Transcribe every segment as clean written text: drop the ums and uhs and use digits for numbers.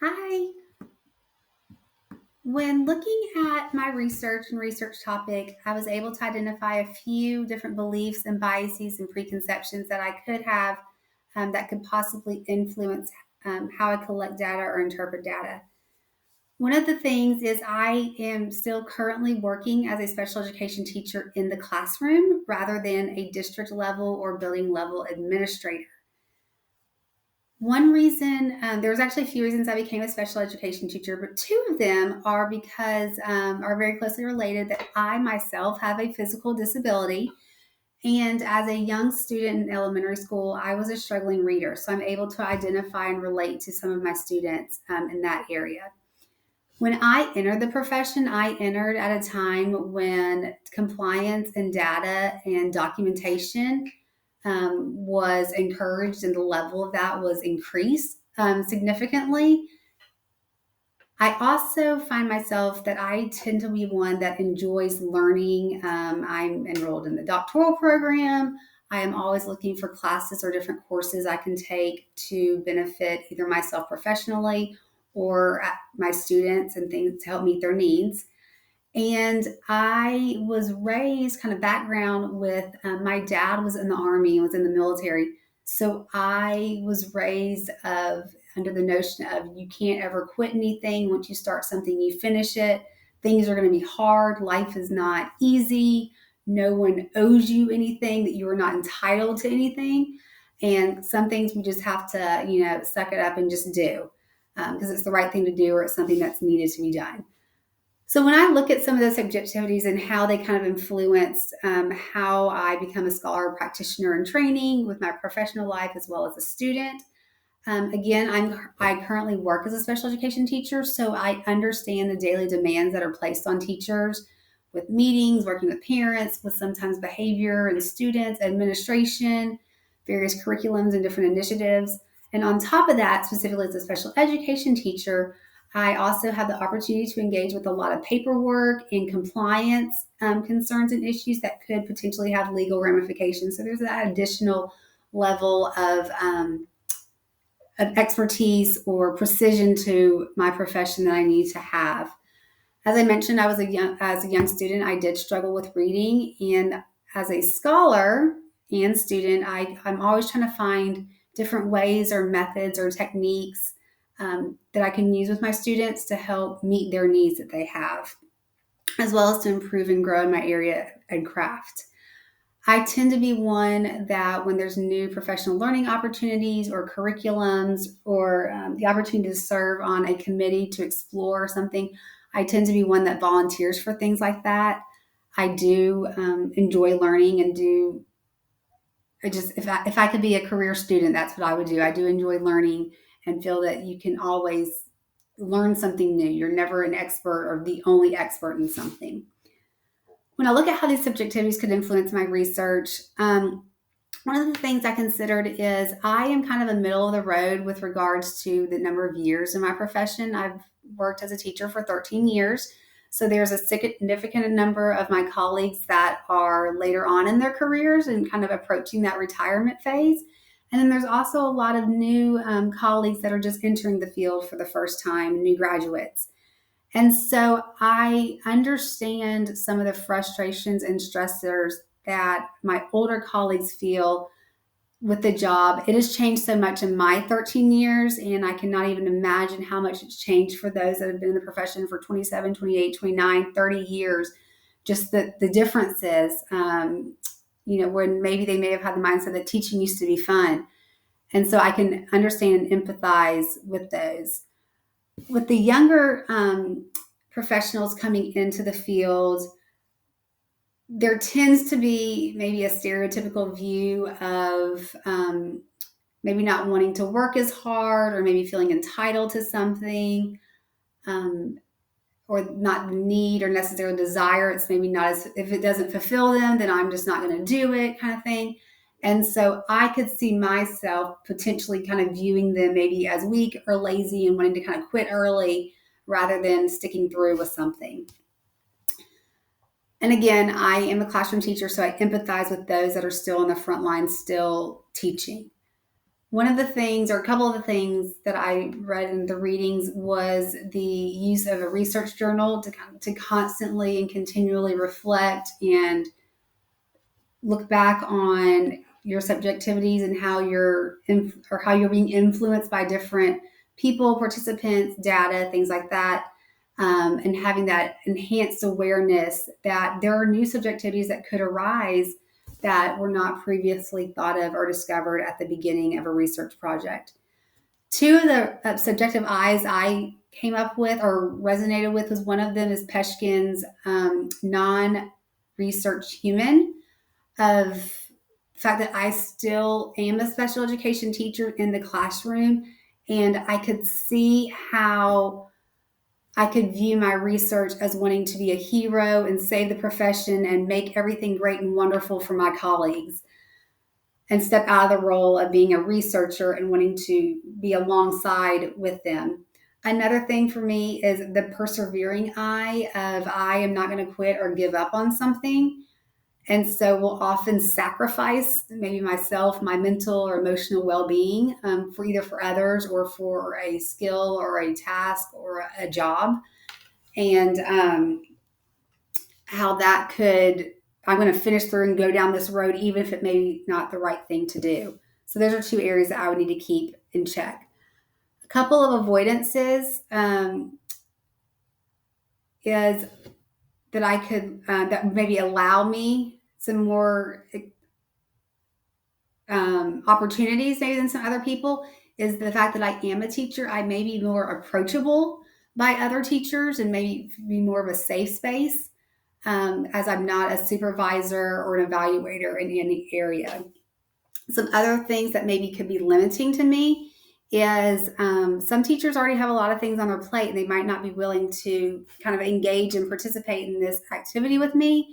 Hi. When looking at my research and research topic, I was able to identify a few different beliefs and biases and preconceptions that I could have that could possibly influence how I collect data or interpret data. One of the things is I am still currently working as a special education teacher in the classroom rather than a district level or building level administrator. One reason, there was actually a few reasons I became a special education teacher, but two of them are because are very closely related. That I myself have a physical disability, and as a young student in elementary school, I was a struggling reader, so I'm able to identify and relate to some of my students in that area. When I entered the profession, I entered at a time when compliance and data and documentation was encouraged and the level of that was increased significantly. I also find myself that I tend to be one that enjoys learning. I'm enrolled in the doctoral program. I am always looking for classes or different courses I can take to benefit either myself professionally or my students and things to help meet their needs. And I was raised kind of background with my dad was in the army, was in the military. So I was raised of under the notion of you can't ever quit anything. Once you start something, you finish it. Things are going to be hard. Life is not easy. No one owes you anything, that you are not entitled to anything. And some things we just have to, suck it up and just do because it's the right thing to do or it's something that's needed to be done. So when I look at some of those subjectivities and how they kind of influenced how I become a scholar practitioner in training with my professional life as well as a student, again, I currently work as a special education teacher, so I understand the daily demands that are placed on teachers with meetings, working with parents, with sometimes behavior and students, administration, various curriculums and different initiatives. And on top of that, specifically as a special education teacher, I also have the opportunity to engage with a lot of paperwork and compliance concerns and issues that could potentially have legal ramifications. So there's that additional level of expertise or precision to my profession that I need to have. As I mentioned, as a young student, I did struggle with reading, and as a scholar and student, I'm always trying to find different ways or methods or techniques that I can use with my students to help meet their needs that they have, as well as to improve and grow in my area and craft. I tend to be one that when there's new professional learning opportunities or curriculums or the opportunity to serve on a committee to explore something, I tend to be one that volunteers for things like that. I do enjoy learning and do. I just if I could be a career student, that's what I would do. I do enjoy learning and feel that you can always learn something new. You're never an expert or the only expert in something. When I look at how these subjectivities could influence my research, one of the things I considered is I am kind of a middle of the road with regards to the number of years in my profession. I've worked as a teacher for 13 years. So there's a significant number of my colleagues that are later on in their careers and kind of approaching that retirement phase. And then there's also a lot of new colleagues that are just entering the field for the first time, new graduates. And so I understand some of the frustrations and stressors that my older colleagues feel with the job. It has changed so much in my 13 years, and I cannot even imagine how much it's changed for those that have been in the profession for 27, 28, 29, 30 years. Just the differences, when maybe they may have had the mindset that teaching used to be fun. And so I can understand and empathize with those. With the younger professionals coming into the field, there tends to be maybe a stereotypical view of maybe not wanting to work as hard or maybe feeling entitled to something um, or not the need or necessarily desire. It's maybe not as if it doesn't fulfill them, then I'm just not going to do it kind of thing. And so I could see myself potentially kind of viewing them maybe as weak or lazy and wanting to kind of quit early rather than sticking through with something. And again, I am a classroom teacher, so I empathize with those that are still on the front line, still teaching. one of the things, or a couple of the things that I read in the readings, was the use of a research journal to constantly and continually reflect and look back on your subjectivities and how how you're being influenced by different people, participants, data, things like that. And having that enhanced awareness that there are new subjectivities that could arise that were not previously thought of or discovered at the beginning of a research project. Two of the subjective eyes I came up with or resonated with was one of them is Peshkin's non-research human, of the fact that I still am a special education teacher in the classroom, and I could see how I could view my research as wanting to be a hero and save the profession and make everything great and wonderful for my colleagues, and step out of the role of being a researcher and wanting to be alongside with them. Another thing for me is the persevering eye of I am not going to quit or give up on something. And so will often sacrifice maybe myself, my mental or emotional well-being, for either for others or for a skill or a task or a job. And how that could, I'm going to finish through and go down this road, even if it may be not the right thing to do. So those are two areas that I would need to keep in check. A couple of avoidances is that I could, that maybe allow me some more opportunities maybe than some other people, is the fact that I am a teacher. I may be more approachable by other teachers and maybe be more of a safe space, as I'm not a supervisor or an evaluator in any area. Some other things that maybe could be limiting to me is some teachers already have a lot of things on their plate and they might not be willing to kind of engage and participate in this activity with me.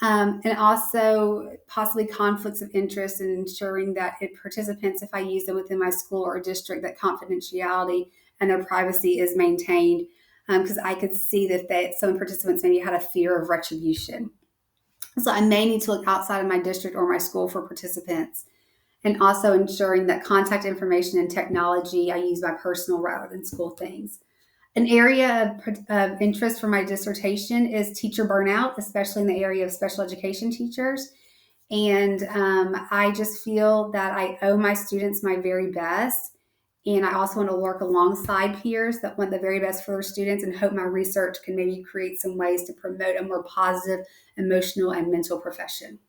And also possibly conflicts of interest in ensuring that participants, if I use them within my school or district, that confidentiality and their privacy is maintained, because I could see that some participants maybe had a fear of retribution. So I may need to look outside of my district or my school for participants. And also ensuring that contact information and technology, I use my personal rather than school things. An area of interest for my dissertation is teacher burnout, especially in the area of special education teachers. And I just feel that I owe my students my very best. And I also want to work alongside peers that want the very best for their students, and hope my research can maybe create some ways to promote a more positive emotional and mental profession.